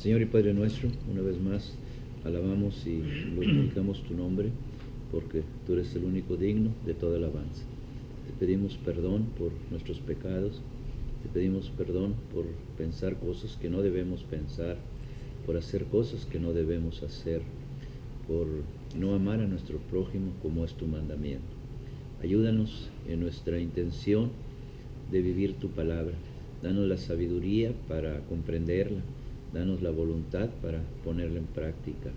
Señor y Padre nuestro, una vez más alabamos y glorificamos tu nombre, porque tú eres el único digno de toda alabanza. Te pedimos perdón por nuestros pecados, te pedimos perdón por pensar cosas que no debemos pensar, por hacer cosas que no debemos hacer, por no amar a nuestro prójimo como es tu mandamiento. Ayúdanos en nuestra intención de vivir tu palabra. Danos la sabiduría para comprenderla, danos la voluntad para ponerla en práctica.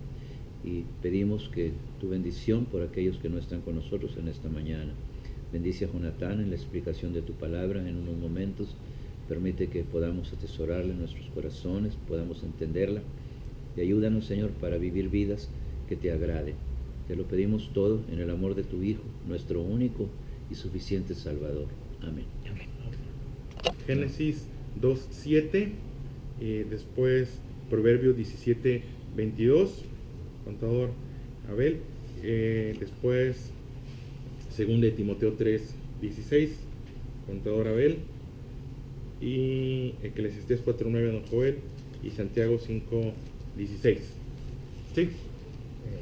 Y pedimos que tu bendición por aquellos que no están con nosotros en esta mañana. Bendice a Jonatán en la explicación de tu palabra en unos momentos. Permite que podamos atesorarla en nuestros corazones, podamos entenderla. Y ayúdanos, Señor, para vivir vidas que te agraden. Te lo pedimos todo en el amor de tu Hijo, nuestro único y suficiente Salvador. Amén. Amén. Génesis 2:7, después Proverbios 17:22, contador Abel, después 2 de Timoteo 3:16, contador Abel, y Eclesiastés 4:9, don Joel, y Santiago 5:16. ¿Sí?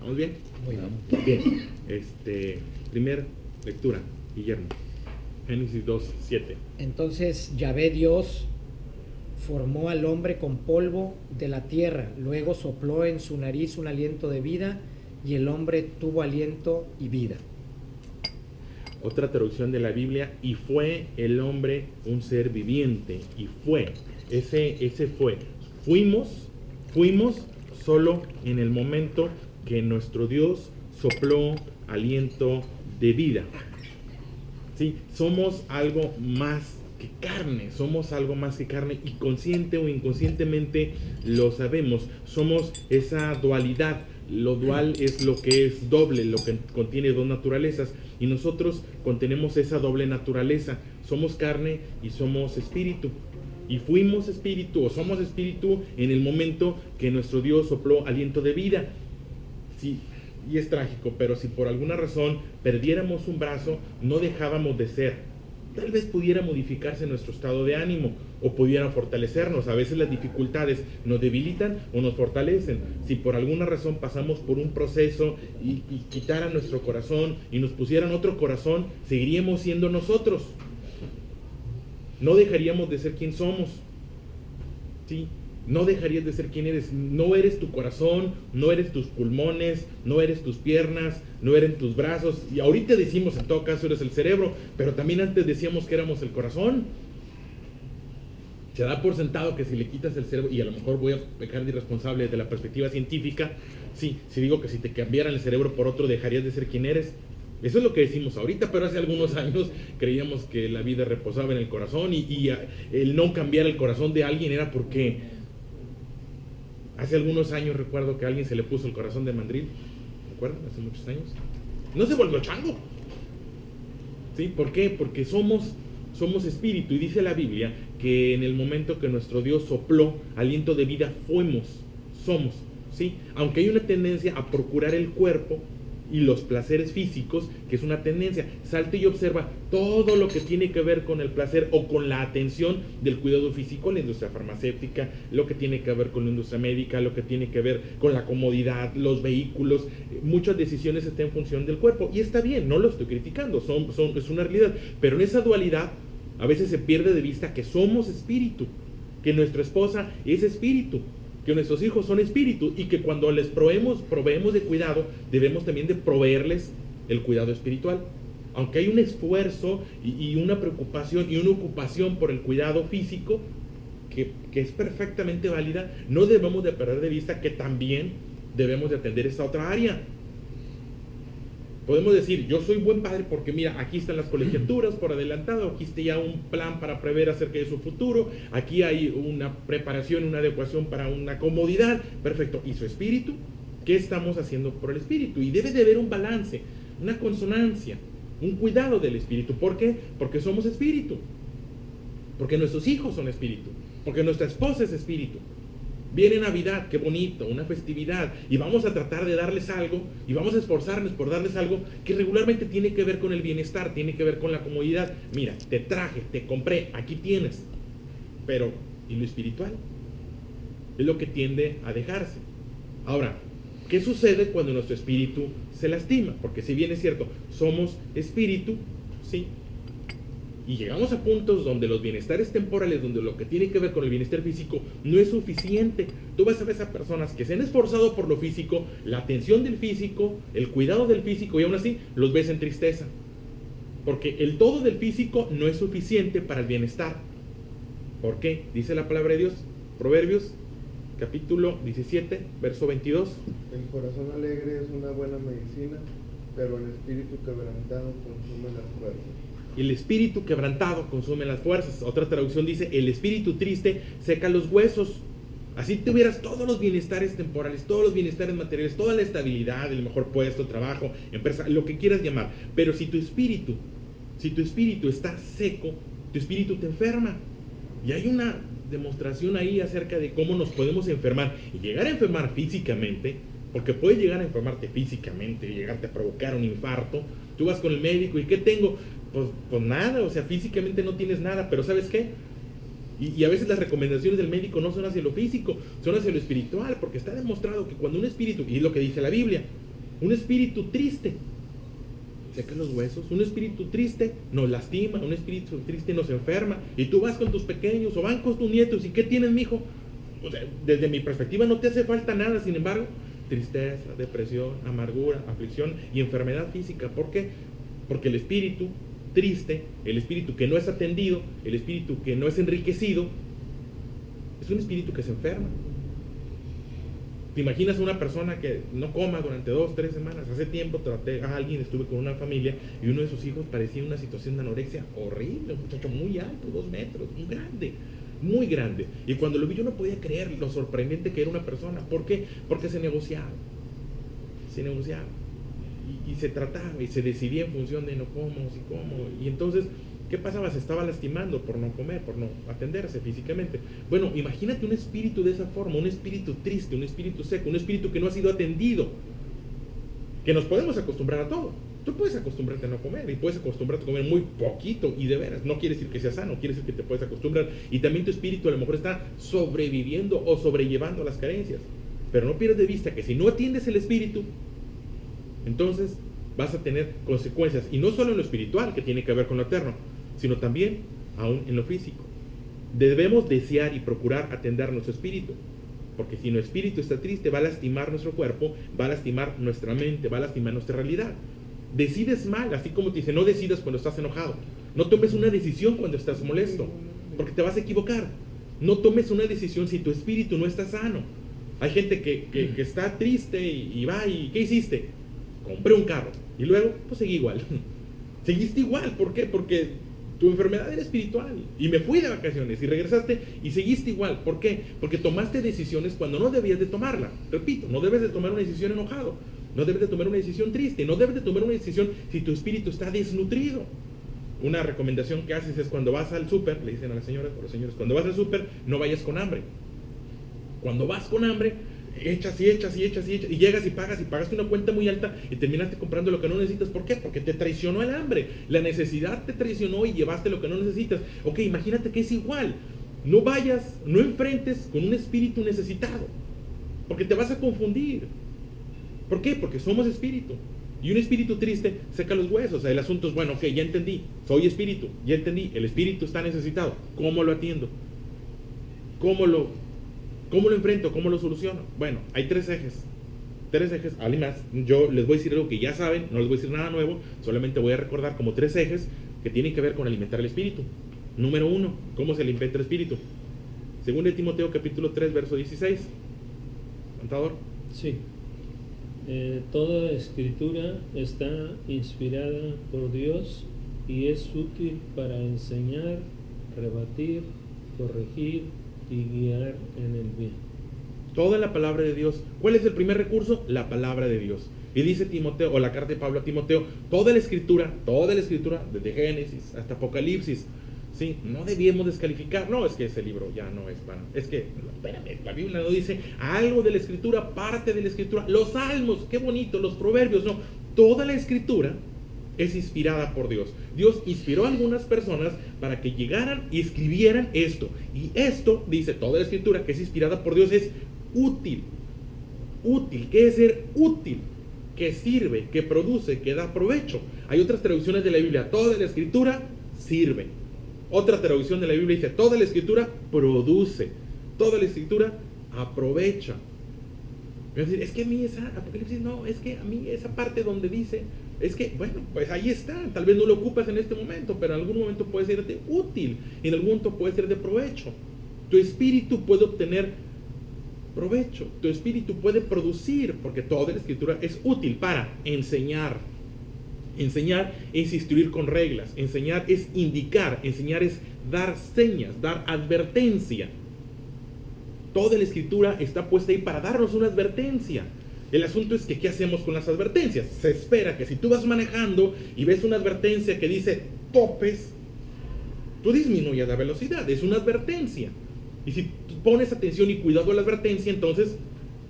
¿Vamos bien? Muy bien. Bien. Primer lectura, Guillermo. Génesis 2:7. Entonces Yahvé Dios formó al hombre con polvo de la tierra, luego sopló en su nariz un aliento de vida, y el hombre tuvo aliento y vida. Otra traducción de la Biblia: y fue el hombre un ser viviente. Y fue, ese fue. Fuimos solo en el momento que nuestro Dios sopló aliento de vida. ¿Sí? Somos algo más que carne, y consciente o inconscientemente lo sabemos. Somos esa dualidad. Lo dual es lo que es doble, lo que contiene dos naturalezas, y nosotros contenemos esa doble naturaleza. Somos carne y somos espíritu. Y fuimos espíritu o somos espíritu en el momento que nuestro Dios sopló aliento de vida. Sí. Y es trágico, pero si por alguna razón perdiéramos un brazo, no dejábamos de ser. Tal vez pudiera modificarse nuestro estado de ánimo o pudiera fortalecernos. A veces las dificultades nos debilitan o nos fortalecen. Si por alguna razón pasamos por un proceso y quitaran nuestro corazón y nos pusieran otro corazón, seguiríamos siendo nosotros. No dejaríamos de ser quien somos. ¿Sí? No dejarías de ser quien eres. No eres tu corazón, no eres tus pulmones, no eres tus piernas, no eres tus brazos. Y ahorita decimos, en todo caso, eres el cerebro, pero también antes decíamos que éramos el corazón. Se da por sentado que si le quitas el cerebro, y a lo mejor voy a pecar de irresponsable desde la perspectiva científica, sí, si digo que si te cambiaran el cerebro por otro, dejarías de ser quien eres. Eso es lo que decimos ahorita, pero hace algunos años creíamos que la vida reposaba en el corazón, y el no cambiar el corazón de alguien era porque hace algunos años recuerdo que a alguien se le puso el corazón de mandril. ¿Recuerdan? Hace muchos años. No se volvió chango. ¿Sí? ¿Por qué? Porque somos espíritu, y dice la Biblia que en el momento que nuestro Dios sopló aliento de vida, somos. ¿Sí? Aunque hay una tendencia a procurar el cuerpo y los placeres físicos, que es una tendencia. Salte y observa todo lo que tiene que ver con el placer o con la atención del cuidado físico, la industria farmacéutica, lo que tiene que ver con la industria médica, lo que tiene que ver con la comodidad, los vehículos. Muchas decisiones están en función del cuerpo, y está bien, no lo estoy criticando, es una realidad, pero en esa dualidad a veces se pierde de vista que somos espíritu, que nuestra esposa es espíritu, que nuestros hijos son espíritu, y que cuando les proveemos de cuidado, debemos también de proveerles el cuidado espiritual. Aunque hay un esfuerzo y una preocupación y una ocupación por el cuidado físico, que es perfectamente válida, no debemos de perder de vista que también debemos de atender esta otra área. Podemos decir, yo soy buen padre porque mira, aquí están las colegiaturas por adelantado, aquí está ya un plan para prever acerca de su futuro, aquí hay una preparación, una adecuación para una comodidad, perfecto. ¿Y su espíritu? ¿Qué estamos haciendo por el espíritu? Y debe de haber un balance, una consonancia, un cuidado del espíritu. ¿Por qué? Porque somos espíritu, porque nuestros hijos son espíritu, porque nuestra esposa es espíritu. Viene Navidad, qué bonito, una festividad, y vamos a tratar de darles algo, y vamos a esforzarnos por darles algo que regularmente tiene que ver con el bienestar, tiene que ver con la comodidad. Mira, te traje, te compré, aquí tienes. Pero, ¿y lo espiritual? es lo que tiende a dejarse. Ahora, ¿qué sucede cuando nuestro espíritu se lastima? Porque si bien es cierto, somos espíritu, sí, y llegamos a puntos donde los bienestares temporales, donde lo que tiene que ver con el bienestar físico no es suficiente. Tú vas a ver a personas que se han esforzado por lo físico, la atención del físico, el cuidado del físico, y aún así los ves en tristeza. Porque el todo del físico no es suficiente para el bienestar. ¿Por qué? Dice la palabra de Dios, Proverbios, capítulo 17, verso 22. El corazón alegre es una buena medicina, pero el espíritu quebrantado consume las fuerzas. El espíritu quebrantado consume las fuerzas. Otra traducción dice, el espíritu triste seca los huesos. Así tuvieras todos los bienestares temporales, todos los bienestares materiales, toda la estabilidad, el mejor puesto, trabajo, empresa, lo que quieras llamar. Pero si tu espíritu está seco, tu espíritu te enferma. Y hay una demostración ahí acerca de cómo nos podemos enfermar. Y llegar a enfermar físicamente, porque puedes llegar a enfermarte físicamente, llegarte a provocar un infarto. Tú vas con el médico y ¿qué tengo? Pues nada, o sea, físicamente no tienes nada, pero ¿sabes qué? Y a veces las recomendaciones del médico no son hacia lo físico, son hacia lo espiritual, porque está demostrado que cuando un espíritu, y es lo que dice la Biblia, un espíritu triste seca los huesos, un espíritu triste nos lastima, un espíritu triste nos enferma, y tú vas con tus pequeños o van con tus nietos, ¿y qué tienes, mijo? O sea, desde mi perspectiva no te hace falta nada, sin embargo, tristeza, depresión, amargura, aflicción y enfermedad física. ¿Por qué? Porque el espíritu triste, el espíritu que no es atendido, el espíritu que no es enriquecido, es un espíritu que se enferma. ¿Te imaginas una persona que no coma durante 2, 3 semanas? Hace tiempo traté a alguien, estuve con una familia y uno de sus hijos parecía una situación de anorexia horrible, un muchacho muy alto, 2 metros, muy grande, muy grande. Y cuando lo vi yo no podía creer lo sorprendente que era una persona. ¿Por qué? Porque se negociaba. Y se trataba y se decidía en función de no como, si como. Y entonces, ¿qué pasaba? Se estaba lastimando por no comer, por no atenderse físicamente. Bueno, imagínate un espíritu de esa forma, un espíritu triste, un espíritu seco, un espíritu que no ha sido atendido. Que nos podemos acostumbrar a todo. Tú puedes acostumbrarte a no comer y puedes acostumbrarte a comer muy poquito y de veras. No quiere decir que sea sano, quiere decir que te puedes acostumbrar. Y también tu espíritu a lo mejor está sobreviviendo o sobrellevando las carencias. Pero no pierdas de vista que si no atiendes el espíritu, entonces vas a tener consecuencias, y no solo en lo espiritual, que tiene que ver con lo eterno, sino también aún en lo físico. Debemos desear y procurar atender nuestro espíritu, porque si nuestro espíritu está triste, va a lastimar nuestro cuerpo, va a lastimar nuestra mente, va a lastimar nuestra realidad. Decides mal, así como te dice, no decidas cuando estás enojado, no tomes una decisión cuando estás molesto, porque te vas a equivocar. No tomes una decisión si tu espíritu no está sano. Hay gente que está triste y va y ¿qué hiciste? Compré un carro y luego pues seguí igual. Seguiste igual, ¿por qué? Porque tu enfermedad era espiritual y me fui de vacaciones y regresaste y seguiste igual. ¿Por qué? Porque tomaste decisiones cuando no debías de tomarla. Repito, no debes de tomar una decisión enojado, no debes de tomar una decisión triste, no debes de tomar una decisión si tu espíritu está desnutrido. Una recomendación que haces es cuando vas al súper, le dicen a las señoras o los señores, cuando vas al súper no vayas con hambre. Cuando vas con hambre, echas y llegas y pagaste una cuenta muy alta y terminaste comprando lo que no necesitas. ¿Por qué? Porque te traicionó el hambre, la necesidad te traicionó y llevaste lo que no necesitas. Ok, imagínate que es igual. No vayas, no enfrentes con un espíritu necesitado, porque te vas a confundir. ¿Por qué? Porque somos espíritu, y un espíritu triste seca los huesos. O sea, el asunto es, bueno, ok, ya entendí, soy espíritu, ya entendí, el espíritu está necesitado. ¿Cómo lo atiendo? ¿Cómo lo enfrento? ¿Cómo lo soluciono? Bueno, hay 3 ejes. Además, yo les voy a decir algo que ya saben, no les voy a decir nada nuevo, solamente voy a recordar como 3 ejes que tienen que ver con alimentar el espíritu. Número 1, ¿cómo se alimenta el espíritu? Según Timoteo capítulo 3, verso 16. ¿Contador? Sí. Toda escritura está inspirada por Dios y es útil para enseñar, rebatir, corregir y guiar en el bien. Toda la palabra de Dios. ¿Cuál es el primer recurso? La palabra de Dios. Y dice Timoteo, o la carta de Pablo a Timoteo, toda la escritura, desde Génesis hasta Apocalipsis, ¿sí? No debíamos descalificar. No, es que ese libro ya no es para... Es que, espérame, la Biblia no dice algo de la escritura, parte de la escritura. Los salmos, qué bonito, los proverbios, no. Toda la escritura es inspirada por Dios. Dios inspiró a algunas personas para que llegaran y escribieran esto. Y esto, dice toda la escritura que es inspirada por Dios, es útil. Útil, ¿qué es ser útil? Que sirve, que produce, que da provecho. Hay otras traducciones de la Biblia, toda la escritura sirve. Otra traducción de la Biblia dice, toda la escritura produce, toda la escritura aprovecha. Es que a mí esa Apocalipsis, no, es que a mí esa parte donde dice, es que, bueno, pues ahí está, tal vez no lo ocupas en este momento, pero en algún momento puede ser de útil, en algún momento puede ser de provecho. Tu espíritu puede obtener provecho, tu espíritu puede producir, porque toda la escritura es útil para enseñar. Enseñar es instruir con reglas, enseñar es indicar, enseñar es dar señas, dar advertencia. Toda la escritura está puesta ahí para darnos una advertencia. El asunto es que ¿qué hacemos con las advertencias? Se espera que si tú vas manejando y ves una advertencia que dice topes, tú disminuyas la velocidad, es una advertencia. Y si pones atención y cuidado a la advertencia, entonces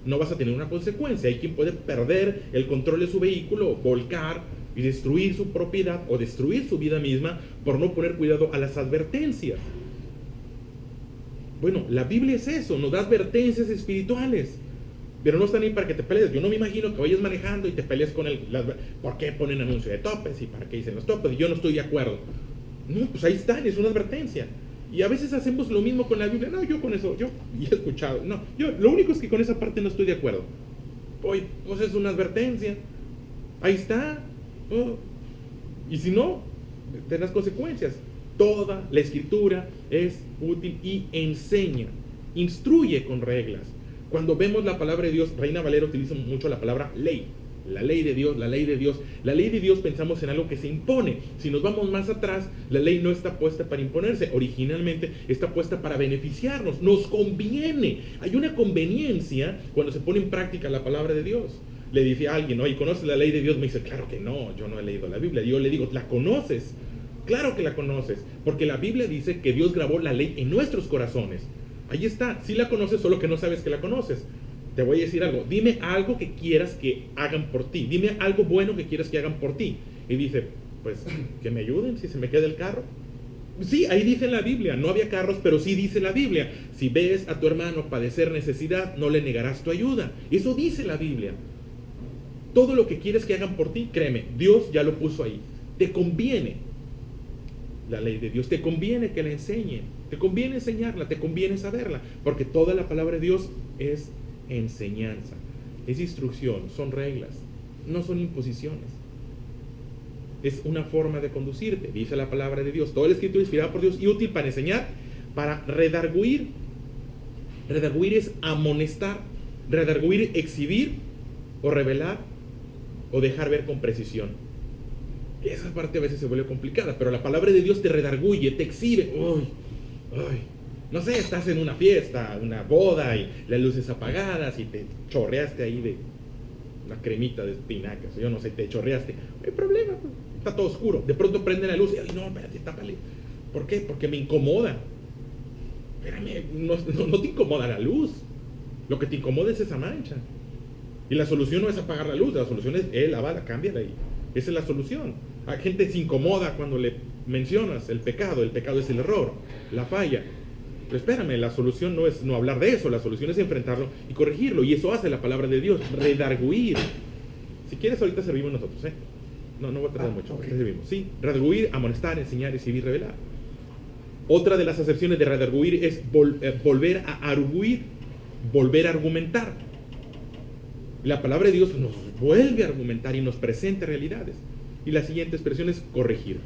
no vas a tener una consecuencia. Hay quien puede perder el control de su vehículo, volcar y destruir su propiedad o destruir su vida misma por no poner cuidado a las advertencias. Bueno, la Biblia es eso, nos da advertencias espirituales, pero no están ahí para que te pelees. Yo no me imagino que vayas manejando y te pelees con ¿por qué ponen anuncio de topes? ¿Y para qué dicen los topes? Y yo no estoy de acuerdo. No, pues ahí están, es una advertencia. Y a veces hacemos lo mismo con la Biblia. No, yo con eso, yo he escuchado. No, yo lo único es que con esa parte no estoy de acuerdo. Oye, pues es una advertencia. Ahí está. Oh. Y si no, ten las consecuencias. Toda la escritura es útil y enseña, instruye con reglas. Cuando vemos la palabra de Dios, Reina Valera utiliza mucho la palabra ley. La ley de Dios, la ley de Dios. La ley de Dios pensamos en algo que se impone. Si nos vamos más atrás, la ley no está puesta para imponerse. Originalmente está puesta para beneficiarnos. Nos conviene. Hay una conveniencia cuando se pone en práctica la palabra de Dios. Le dice a alguien, oye, ¿conoces la ley de Dios? Me dice, claro que no, yo no he leído la Biblia. Yo le digo, ¿la conoces? Claro que la conoces, porque la Biblia dice que Dios grabó la ley en nuestros corazones. Ahí está, sí la conoces, solo que no sabes que la conoces. Te voy a decir algo, dime algo que quieras que hagan por ti, dime algo bueno que quieras que hagan por ti. Y dice, pues, que me ayuden si se me queda el carro. Sí, ahí dice en la Biblia, no había carros, pero sí dice la Biblia, si ves a tu hermano padecer necesidad, no le negarás tu ayuda. Eso dice la Biblia. Todo lo que quieres que hagan por ti, créeme, Dios ya lo puso ahí. Te conviene la ley de Dios, te conviene que la enseñen, te conviene enseñarla, te conviene saberla, porque toda la palabra de Dios es enseñanza, es instrucción, son reglas, no son imposiciones, es una forma de conducirte. Dice la palabra de Dios, toda la escritura inspirada por Dios y útil para enseñar, para redarguir. Redarguir es amonestar, redarguir, exhibir o revelar o dejar ver con precisión. Esa parte a veces se vuelve complicada, pero la palabra de Dios te redarguye, te exhibe. No sé, estás en una fiesta, una boda y las luces apagadas y te chorreaste ahí de una cremita de espinacas, yo no sé, te chorreaste. No hay problema, está todo oscuro. De pronto prende la luz y, ay, no, espérate, tápale. ¿Por qué? Porque me incomoda. Espérame, no te incomoda la luz. Lo que te incomoda es esa mancha. Y la solución no es apagar la luz, la solución es lavarla, cámbiala ahí. Esa es la solución. La gente se incomoda cuando le mencionas el pecado es el error, la falla. Pero espérame, la solución no es no hablar de eso, la solución es enfrentarlo y corregirlo. Y eso hace la palabra de Dios, redarguir. Si quieres, ahorita servimos nosotros, ¿eh? No voy a tardar mucho, okay. Ahorita servimos. Sí, redarguir, amonestar, enseñar, exhibir, revelar. Otra de las acepciones de redarguir es volver a arguir, volver a argumentar. La palabra de Dios nos vuelve a argumentar y nos presenta realidades. Y la siguiente expresión es corregir.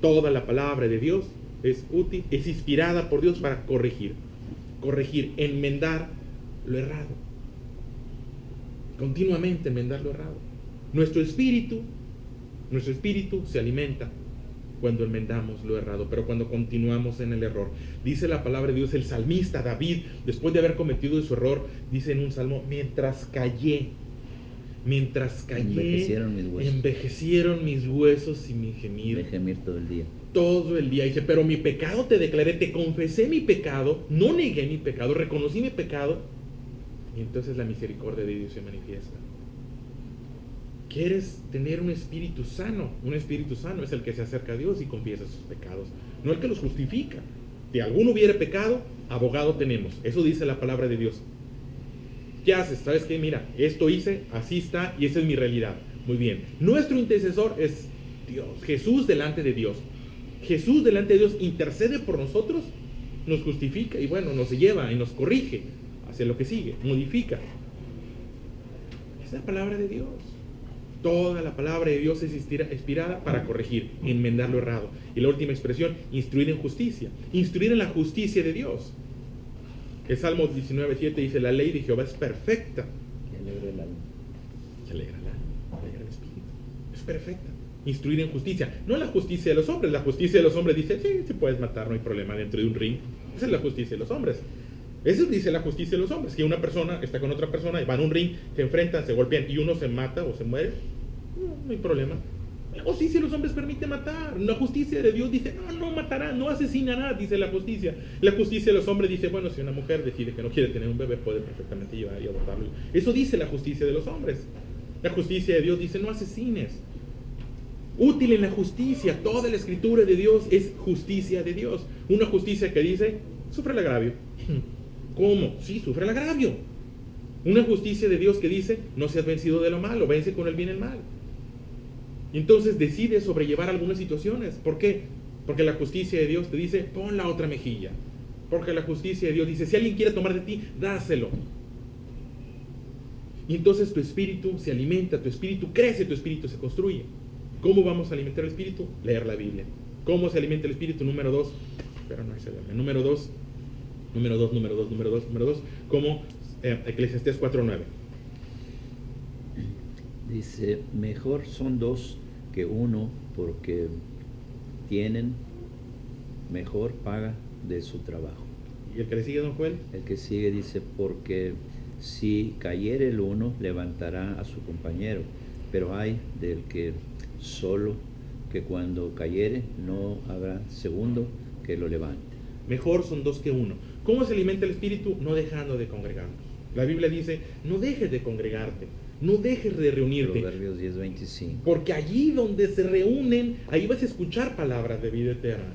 Toda la palabra de Dios es útil, es inspirada por Dios para corregir. Corregir, enmendar lo errado. Continuamente enmendar lo errado. Nuestro espíritu se alimenta cuando enmendamos lo errado, pero cuando continuamos en el error. Dice la palabra de Dios, el salmista David, después de haber cometido su error, dice en un salmo, mientras callé, envejecieron mis huesos y mi gemir. De gemir todo el día. Todo el día. Dice, pero mi pecado te declaré, te confesé mi pecado, no negué mi pecado, reconocí mi pecado, y entonces la misericordia de Dios se manifiesta. quieres tener un espíritu sano es el que se acerca a Dios y confiesa sus pecados, no el que los justifica. Si alguno hubiere pecado, abogado tenemos. Eso dice la palabra de Dios. ¿Qué haces? ¿Sabes qué? Mira, esto hice, así está, y esa es mi realidad. Muy bien. Nuestro intercesor es Dios, Jesús delante de Dios. Jesús delante de Dios intercede por nosotros, nos justifica y bueno, nos lleva y nos corrige hacia lo que sigue, modifica. Es la palabra de Dios. Toda la palabra de Dios es inspirada para corregir, enmendar lo errado. Y la última expresión, instruir en justicia. Instruir en la justicia de Dios. El Salmo 19:7 dice, la ley de Jehová es perfecta. Que alegra el alma. Se alegra el alma, alegra el espíritu. Es perfecta. Instruir en justicia. No la justicia de los hombres. La justicia de los hombres dice, sí, si puedes matar, no hay problema dentro de un ring. Esa es la justicia de los hombres. Eso dice la justicia de los hombres, que una persona está con otra persona y van a un ring, se enfrentan, se golpean y uno se mata o se muere, no hay problema. La justicia de los hombres permite matar. La justicia de Dios dice, no matará, no asesinará, dice la justicia. La justicia de los hombres dice, bueno, si una mujer decide que no quiere tener un bebé, puede perfectamente llevar y abortarlo. Eso dice la justicia de los hombres. La justicia de Dios dice, no asesines. Útil en la justicia, toda la escritura de Dios es justicia de Dios. Una justicia que dice, sufre el agravio. ¿Cómo? Sí, sufre el agravio. Una justicia de Dios que dice, no seas vencido de lo malo, vence con el bien el mal. Y entonces decide sobrellevar algunas situaciones. ¿Por qué? Porque la justicia de Dios te dice, pon la otra mejilla. Porque la justicia de Dios dice, si alguien quiere tomar de ti, dáselo. Y entonces tu espíritu se alimenta, tu espíritu crece, tu espíritu se construye. ¿Cómo vamos a alimentar el espíritu? Leer la Biblia. ¿Cómo se alimenta el espíritu? Número 2. Pero no es el número 2. Como Eclesiastés 4:9. Dice, mejor son dos que uno porque tienen mejor paga de su trabajo. ¿Y el que le sigue, don Joel? El que sigue dice, porque si cayere el uno, levantará a su compañero, pero hay del que solo, que cuando cayere no habrá segundo que lo levante. Mejor son dos que uno. ¿Cómo se alimenta el espíritu? No dejando de congregarnos. La Biblia dice, no dejes de congregarte, no dejes de reunirte. Proverbios 10:25. Porque allí donde se reúnen, ahí vas a escuchar palabras de vida eterna.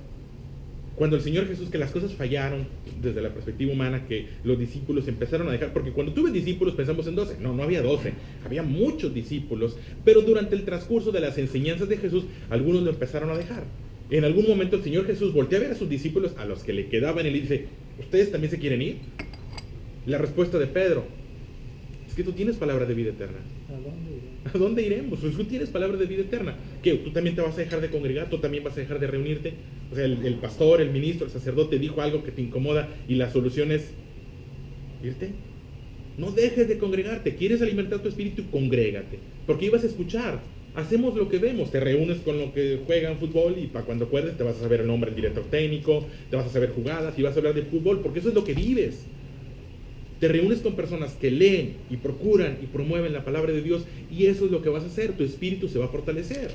Cuando el Señor Jesús, que las cosas fallaron desde la perspectiva humana, que los discípulos empezaron a dejar, porque cuando tuve discípulos pensamos en 12, no había 12, había muchos discípulos, pero durante el transcurso de las enseñanzas de Jesús, algunos lo empezaron a dejar. En algún momento el Señor Jesús voltea a ver a sus discípulos, a los que le quedaban, y le dice, ¿ustedes también se quieren ir? La respuesta de Pedro, es que tú tienes palabra de vida eterna. ¿A dónde iremos? Pues tú tienes palabra de vida eterna. ¿Qué? ¿Tú también te vas a dejar de congregar? ¿Tú también vas a dejar de reunirte? O sea, el pastor, el ministro, el sacerdote dijo algo que te incomoda y la solución es irte. No dejes de congregarte. ¿Quieres alimentar tu espíritu? Congrégate. Porque ibas a escuchar. Hacemos lo que vemos. Te reúnes con lo que juegan fútbol y para cuando acuerdes te vas a saber el nombre del director técnico, te vas a saber jugadas y vas a hablar de fútbol porque eso es lo que vives. Te reúnes con personas que leen y procuran y promueven la palabra de Dios y eso es lo que vas a hacer. Tu espíritu se va a fortalecer.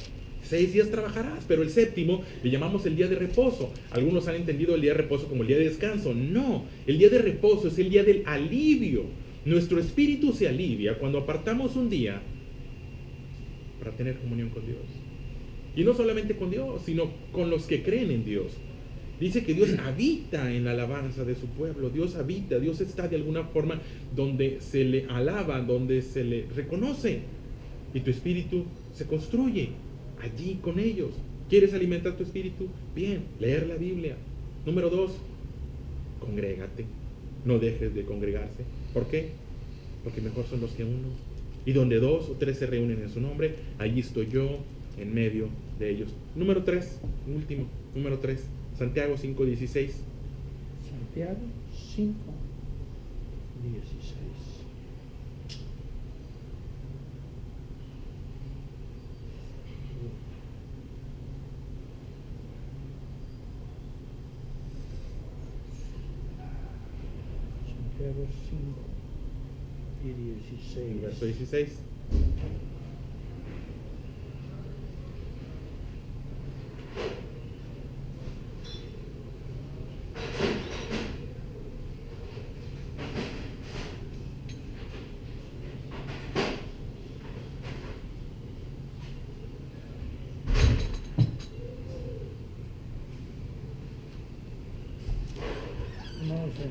6 días trabajarás, pero el séptimo le llamamos el día de reposo. Algunos han entendido el día de reposo como el día de descanso. No, el día de reposo es el día del alivio. Nuestro espíritu se alivia cuando apartamos un día para tener comunión con Dios. Y no solamente con Dios, sino con los que creen en Dios. Dice que Dios habita en la alabanza de su pueblo. Dios habita, Dios está de alguna forma donde se le alaba, donde se le reconoce. Y tu espíritu se construye allí con ellos. ¿Quieres alimentar tu espíritu? Bien, leer la Biblia. Número 2, congrégate. No dejes de congregarse. ¿Por qué? Porque mejor son los que uno. Y donde 2 o 3 se reúnen en su nombre, allí estoy yo en medio de ellos. Número 3, último, número 3. Santiago 5:16. Santiago 5:16. Santiago 5:16. Verso 16.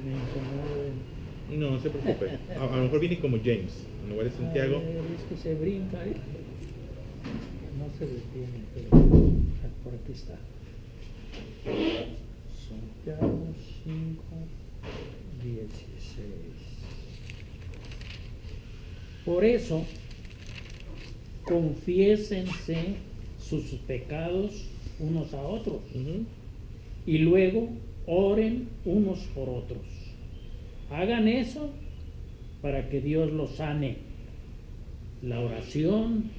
me incomode. No se preocupe. A lo mejor viene como James, en lugar de Santiago. A ver, es que se brinca, ¿eh? No se detiene, pero por aquí está. Santiago 5, 16. Por eso, confiésense sus pecados unos a otros y luego oren unos por otros. Hagan eso para que Dios los sane. La oración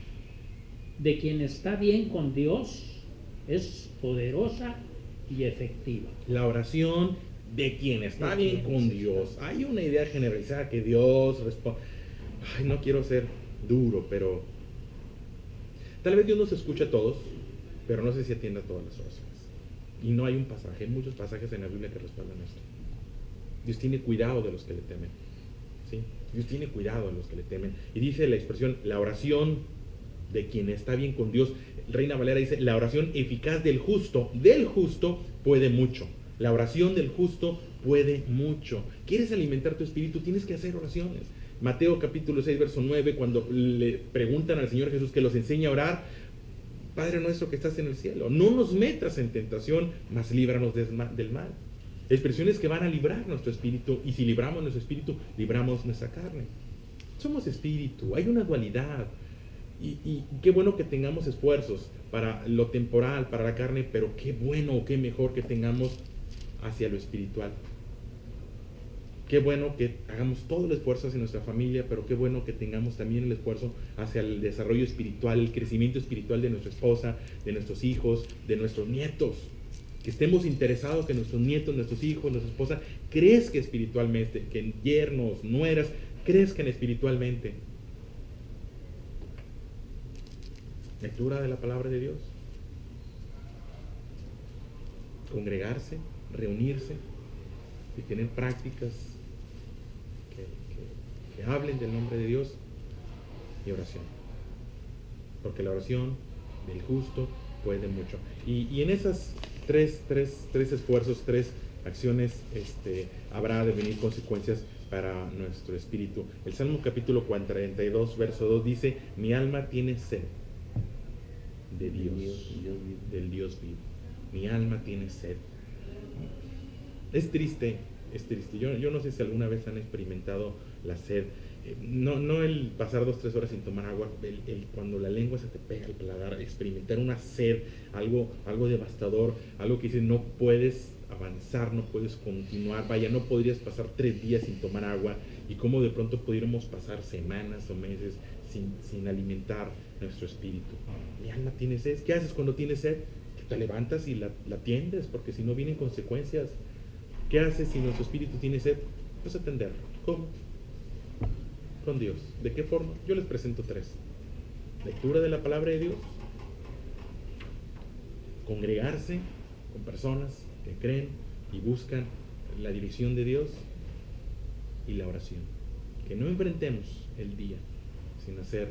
de quien está bien con Dios es poderosa y efectiva. La oración de quien está bien con Dios. Hay una idea generalizada que Dios responde. Ay, no quiero ser duro, pero tal vez Dios nos escucha a todos, pero no sé si atiende a todas las oraciones. Y no hay un pasaje, hay muchos pasajes en la Biblia que respaldan esto. Dios tiene cuidado de los que le temen. ¿Sí? Dios tiene cuidado de los que le temen. Y dice la expresión, la oración de quien está bien con Dios. Reina Valera dice, la oración eficaz del justo puede mucho. La oración del justo puede mucho. ¿Quieres alimentar tu espíritu? Tienes que hacer oraciones. Mateo capítulo 6, verso 9, cuando le preguntan al Señor Jesús que los enseñe a orar, Padre nuestro que estás en el cielo, no nos metas en tentación, mas líbranos del mal. Expresiones que van a librar nuestro espíritu, y si libramos nuestro espíritu, libramos nuestra carne. Somos espíritu, hay una dualidad, y qué bueno que tengamos esfuerzos para lo temporal, para la carne, pero qué bueno, qué mejor que tengamos hacia lo espiritual. Qué bueno que hagamos todo el esfuerzo hacia nuestra familia, pero qué bueno que tengamos también el esfuerzo hacia el desarrollo espiritual, el crecimiento espiritual de nuestra esposa, de nuestros hijos, de nuestros nietos. Que estemos interesados que nuestros nietos, nuestros hijos, nuestra esposa crezcan espiritualmente, que yernos, nueras crezcan espiritualmente. Lectura de la palabra de Dios. Congregarse, reunirse y tener prácticas que hablen del nombre de Dios, y oración. Porque la oración del justo puede mucho. Y en esas tres esfuerzos, tres acciones, habrá de venir consecuencias para nuestro espíritu. El Salmo capítulo 42, verso 2 dice, mi alma tiene sed de Dios, del Dios vivo. Mi alma tiene sed. Es triste. Yo no sé si alguna vez han experimentado la sed. No el pasar 2-3 horas sin tomar agua, cuando la lengua se te pega al paladar, experimentar una sed, algo devastador, algo que dices no puedes avanzar, no puedes continuar, vaya, no podrías pasar 3 días sin tomar agua, y cómo de pronto pudiéramos pasar semanas o meses sin alimentar nuestro espíritu. Mi alma tiene sed. ¿Qué haces cuando tienes sed? Te levantas y la atiendes, porque si no vienen consecuencias. ¿Qué haces si nuestro espíritu tiene sed? Pues atenderlo. ¿Cómo? Con Dios. ¿De qué forma? Yo les presento 3. Lectura de la palabra de Dios, congregarse con personas que creen y buscan la dirección de Dios, y la oración. Que no enfrentemos el día sin hacer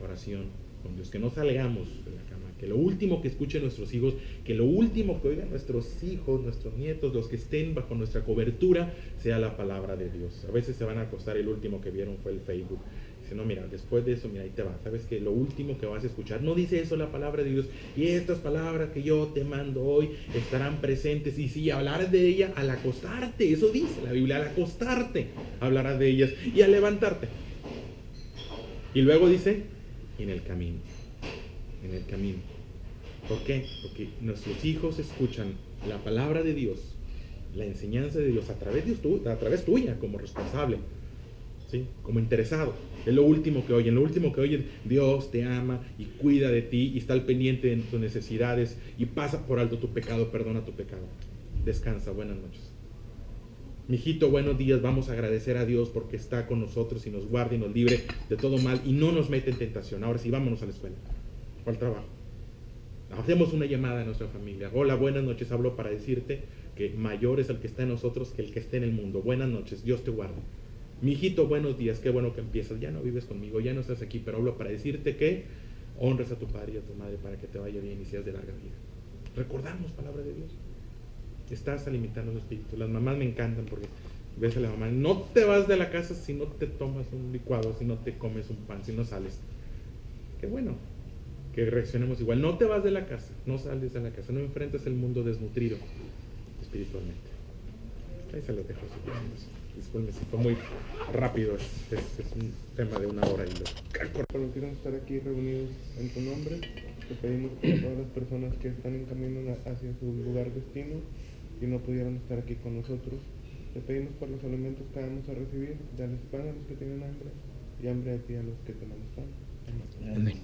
oración con Dios, que no salgamos de la cama, que lo último que escuchen nuestros hijos, que lo último que oigan nuestros hijos, nuestros nietos, los que estén bajo nuestra cobertura, sea la palabra de Dios. A veces se van a acostar y el último que vieron fue el Facebook. Dice, no, mira, después de eso, mira, ahí te va. Sabes que lo último que vas a escuchar, no dice eso la palabra de Dios, y estas palabras que yo te mando hoy estarán presentes, y si hablarás de ella al acostarte, eso dice la Biblia, al acostarte hablarás de ellas, y al levantarte. Y luego dice, en el camino. ¿Por qué? Porque nuestros hijos escuchan la palabra de Dios, la enseñanza de Dios a través tuya como responsable, ¿sí? Como interesado. Es lo último que oyen. Dios te ama y cuida de ti y está al pendiente de tus necesidades y pasa por alto tu pecado, perdona tu pecado. Descansa, buenas noches. Mijito, buenos días, vamos a agradecer a Dios porque está con nosotros y nos guarda y nos libre de todo mal y no nos mete en tentación. Ahora sí, vámonos a la escuela o al trabajo. Hacemos una llamada a nuestra familia. Hola, buenas noches, hablo para decirte que mayor es el que está en nosotros que el que esté en el mundo. Buenas noches, Dios te guarde. Mijito, buenos días, qué bueno que empiezas. Ya no vives conmigo, ya no estás aquí, pero hablo para decirte que honres a tu padre y a tu madre para que te vaya bien y seas de larga vida. Recordamos palabra de Dios. Estás alimentando su espíritu. Las mamás me encantan porque Ves a la mamá, no te vas de la casa si no te tomas un licuado, si no te comes un pan, si no sales. Qué bueno que reaccionemos igual. No te vas de la casa, no sales de la casa, no enfrentas el mundo desnutrido espiritualmente. Ahí se los dejo. Disculpen si fue muy rápido, es un tema de 1 hora y lo... Permitirnos estar aquí reunidos en tu nombre. Te pedimos por todas las personas que están en camino hacia su lugar destino y no pudieron estar aquí con nosotros. Te pedimos por los alimentos que vamos a recibir, dales pan a los que tienen hambre y hambre a ti a los que tenemos pan. Amén. Amén.